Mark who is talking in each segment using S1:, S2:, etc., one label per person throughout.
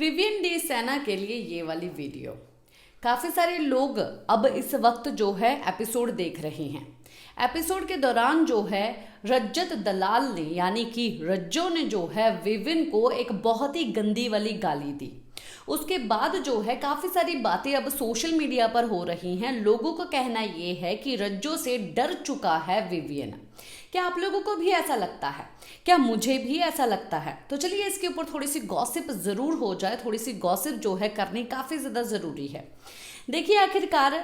S1: Vivian D सेना के लिए ये वाली वीडियो काफ़ी सारे लोग अब इस वक्त जो है एपिसोड देख रहे हैं। एपिसोड के दौरान जो है रज्जत दलाल ने यानी कि रज्जो ने जो है विविन को एक बहुत ही गंदी वाली गाली दी। उसके बाद जो है काफ़ी सारी बातें अब सोशल मीडिया पर हो रही हैं। लोगों का कहना ये है कि रज्जो से डर चुका है विवियन। क्या आप लोगों को भी ऐसा लगता है? क्या मुझे भी ऐसा लगता है? तो चलिए इसके ऊपर थोड़ी सी गॉसिप ज़रूर हो जाए। थोड़ी सी गॉसिप जो है करनी काफ़ी ज़्यादा ज़रूरी है। देखिए आखिरकार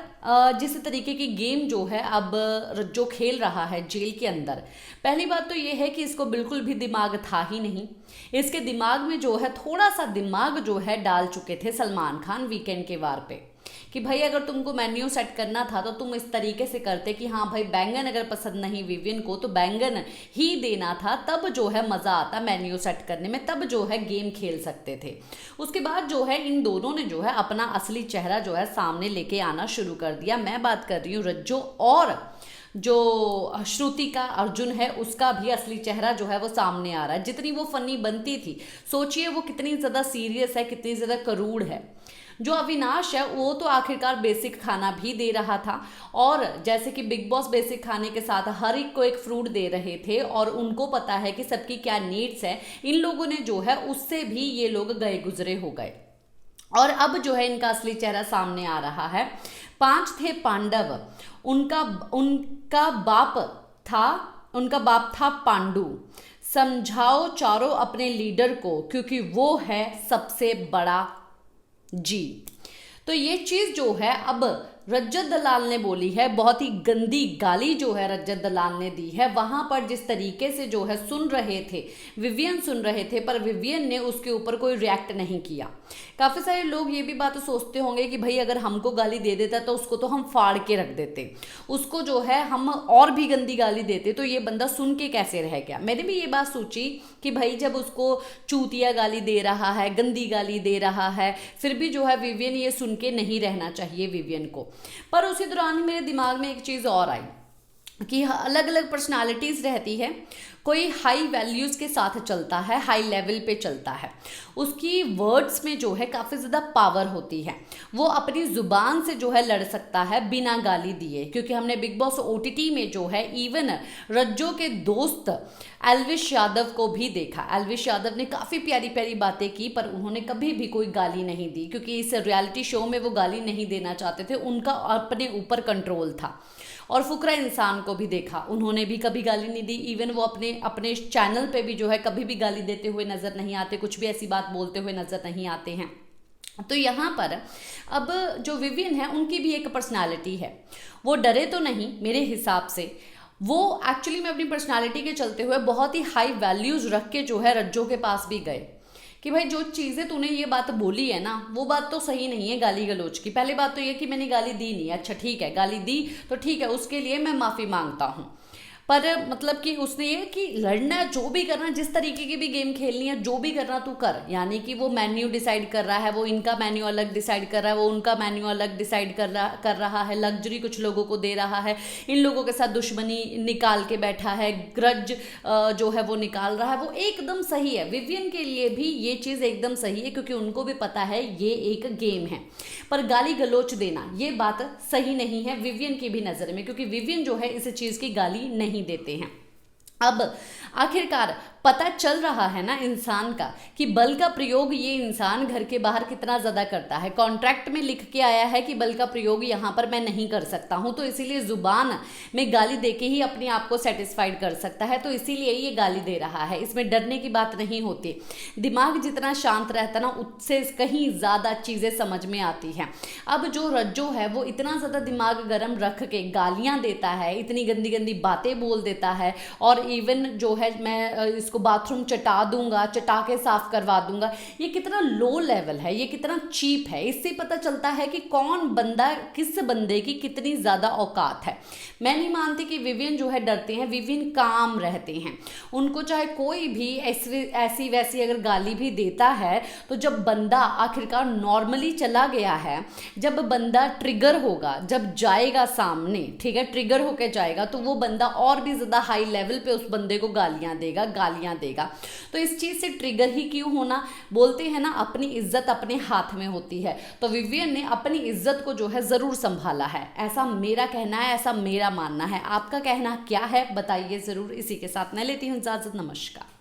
S1: जिस तरीके की गेम जो है अब रज्जो खेल रहा है जेल के अंदर, पहली बात तो ये है कि इसको बिल्कुल भी दिमाग था ही नहीं। इसके दिमाग में जो है थोड़ा सा दिमाग जो है डाल चुके थे सलमान खान वीकेंड के वार पे कि भाई अगर तुमको मेन्यू सेट करना था तो तुम इस तरीके से करते कि हाँ भाई बैंगन अगर पसंद नहीं विवियन को तो बैंगन ही देना था, तब जो है मज़ा आता मेन्यू सेट करने में, तब जो है गेम खेल सकते थे। उसके बाद जो है इन दोनों ने जो है अपना असली चेहरा जो है सामने लेके आना शुरू कर दिया। मैं बात कर रही हूँ रज्जो और जो श्रुति का अर्जुन है उसका भी असली चेहरा जो है वो सामने आ रहा है। जितनी वो फनी बनती थी, सोचिए वो कितनी ज़्यादा सीरियस है, कितनी ज़्यादा करूड़ है। जो अविनाश है वो तो आखिरकार बेसिक खाना भी दे रहा था, और जैसे कि बिग बॉस बेसिक खाने के साथ हर एक को एक फ्रूट दे रहे थे और उनको पता है कि सबकी क्या नीड्स है। इन लोगों ने जो है उससे भी ये लोग गए गुजरे हो गए और अब जो है इनका असली चेहरा सामने आ रहा है। 5 थे पांडव, उनका बाप था पांडु। समझाओ चारों अपने लीडर को क्योंकि वो है सबसे बड़ा जी। तो ये चीज जो है अब रज्जत दलाल ने बोली है, बहुत ही गंदी गाली जो है रज्जत दलाल ने दी है। वहां पर जिस तरीके से जो है सुन रहे थे, विवियन सुन रहे थे, पर विवियन ने उसके ऊपर कोई रिएक्ट नहीं किया। काफ़ी सारे लोग ये भी बात सोचते होंगे कि भाई अगर हमको गाली दे देता तो उसको तो हम फाड़ के रख देते, उसको जो है हम और भी गंदी गाली देते, तो ये बंदा सुन के कैसे रह गया। मैंने भी ये बात सोची कि भाई जब उसको चूतिया गाली दे रहा है, गंदी गाली दे रहा है, फिर भी जो है विवियन ये सुन के नहीं रहना चाहिए विवियन को। पर उसी दौरान मेरे दिमाग में एक चीज़ और आई कि अलग अलग पर्सनालिटीज़ रहती है। कोई हाई वैल्यूज़ के साथ चलता है, हाई लेवल पे चलता है, उसकी वर्ड्स में जो है काफ़ी ज़्यादा पावर होती है। वो अपनी ज़ुबान से जो है लड़ सकता है बिना गाली दिए, क्योंकि हमने बिग बॉस ओटीटी में जो है इवन रज्जो के दोस्त एल्विश यादव को भी देखा। एल्विश यादव ने काफ़ी प्यारी प्यारी बातें की, पर उन्होंने कभी भी कोई गाली नहीं दी, क्योंकि इस रियलिटी शो में वो गाली नहीं देना चाहते थे। उनका अपने ऊपर कंट्रोल था। और फुकरा इंसान को भी देखा, उन्होंने भी कभी गाली नहीं दी। इवन वो अपने चैनल पे भी जो है कभी भी गाली देते हुए नज़र नहीं आते, कुछ भी ऐसी बात बोलते हुए नज़र नहीं आते हैं। तो यहाँ पर अब जो विवियन है उनकी भी एक पर्सनालिटी है। वो डरे तो नहीं मेरे हिसाब से, वो एक्चुअली में अपनी पर्सनालिटी के चलते हुए बहुत ही हाई वैल्यूज़ रख के जो है रज्जो के पास भी गए कि भाई जो चीज़ें तूने ये बात बोली है ना, वो बात तो सही नहीं है गाली गलौज की। पहली बात तो ये कि मैंने गाली दी नहीं, अच्छा ठीक है गाली दी तो ठीक है, उसके लिए मैं माफ़ी मांगता हूँ। पर मतलब कि उसने ये कि लड़ना, जो भी करना, जिस तरीके की भी गेम खेलनी है, जो भी करना तू कर। यानी कि वो मेन्यू डिसाइड कर रहा है, वो इनका मेन्यू अलग डिसाइड कर रहा है, वो उनका मेन्यू अलग डिसाइड कर रहा है, लग्जरी कुछ लोगों को दे रहा है, इन लोगों के साथ दुश्मनी निकाल के बैठा है, ग्रज जो है वो निकाल रहा है। वो एकदम सही है, विवियन के लिए भी ये चीज़ एकदम सही है, क्योंकि उनको भी पता है ये एक गेम है। पर गाली गलोच देना ये बात सही नहीं है विवियन की भी नज़र में, क्योंकि विवियन जो है इस चीज़ की गाली नहीं देते हैं। अब आखिरकार पता चल रहा है ना इंसान का कि बल का प्रयोग ये इंसान घर के बाहर कितना ज़्यादा करता है। कॉन्ट्रैक्ट में लिख के आया है कि बल का प्रयोग यहाँ पर मैं नहीं कर सकता हूँ, तो इसीलिए ज़ुबान में गाली देके ही अपने आप को सेटिस्फाइड कर सकता है, तो इसीलिए ये गाली दे रहा है। इसमें डरने की बात नहीं होती। दिमाग जितना शांत रहता ना, उससे कहीं ज़्यादा चीज़ें समझ में आती हैं। अब जो रज्जो है वो इतना ज़्यादा दिमाग गर्म रख के गालियाँ देता है, इतनी गंदी गंदी बातें बोल देता है, और इवन जो है मैं इसको बाथरूम चटा दूंगा, चटा के साफ करवा दूंगा। ये कितना लो लेवल है, ये कितना चीप है। इससे पता चलता है कि कौन बंदा, किस बंदे की कितनी ज़्यादा औकात है। मैं नहीं मानती कि विवियन जो है डरते हैं, विवियन काम रहते हैं। उनको चाहे कोई भी ऐसी वैसी अगर गाली भी देता है, तो जब बंदा आखिरकार नॉर्मली चला गया है, जब बंदा ट्रिगर होगा, जब जाएगा सामने, ठीक है, ट्रिगर होकर जाएगा, तो वो बंदा और भी ज़्यादा हाई लेवल पे उस बंदे को गाली गालियां देगा, गालियां देगा। तो इस चीज़ से ट्रिगर ही क्यों होना, बोलते हैं ना अपनी इज्जत अपने हाथ में होती है। तो विवियन ने अपनी इज्जत को जो है ज़रूर संभाला है, ऐसा मेरा कहना है, ऐसा मेरा मानना है। आपका कहना क्या है बताइए ज़रूर। इसी के साथ मैं लेती हूँ इजाज़त, नमस्कार।